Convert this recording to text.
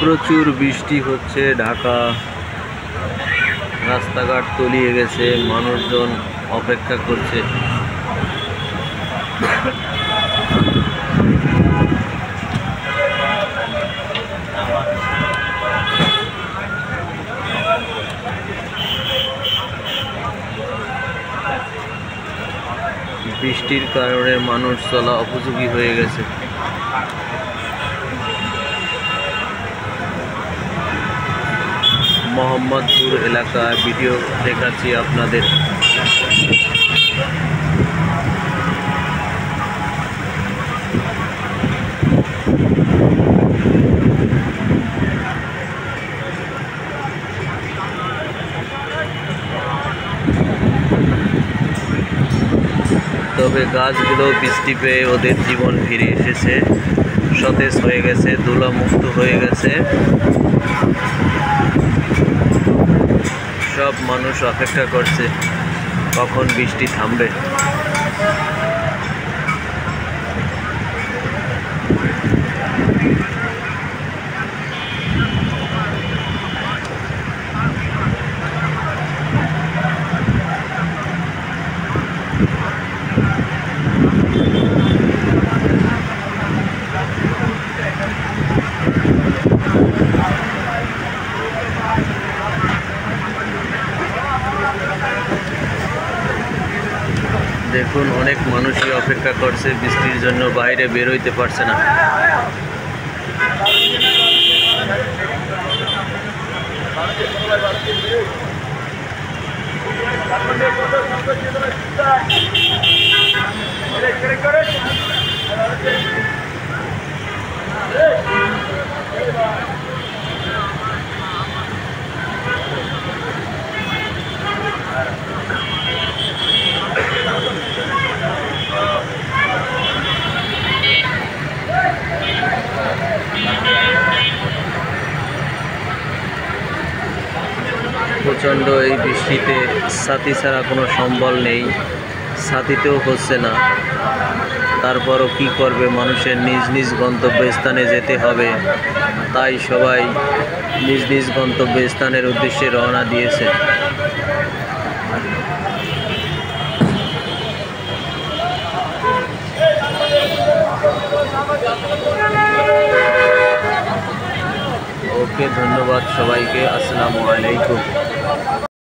প্রচুর বৃষ্টি হচ্ছে। ঢাকা রাস্তাঘাট তলিয়ে গেছে, মানুষজন অপেক্ষা করছে। বৃষ্টির কারণে মানুষ চলা উপযোগী হয়ে গেছে। মোহাম্মদপুর এলাকা ভিডিও দেখাচ্ছি আপনাদের। তবে গাছগুলো বৃষ্টি পেয়ে ওদের জীবন ফিরে এসেছে, সতেজ হয়ে গেছে, ধুলামুক্ত হয়ে গেছে। সব মানুষ অপেক্ষা করছে কখন বৃষ্টি থামবে। দেখুন, অনেক মানুষই অপেক্ষা করছে বৃষ্টির জন্য, বাইরে বের হইতে পারছে না। প্রচণ্ড এই বৃষ্টিতে ছাতি ছাড়া কোনো সম্বল নেই, ছাতিতেও হচ্ছে না। তারপরও কি করবে, মানুষের নিজ নিজ গন্তব্যস্থানে যেতে হবে, তাই সবাই নিজ নিজ গন্তব্যস্থানের উদ্দেশ্যে রওনা দিয়েছে। ওকে, ধন্যবাদ সবাইকে। আসসালামু আলাইকুম।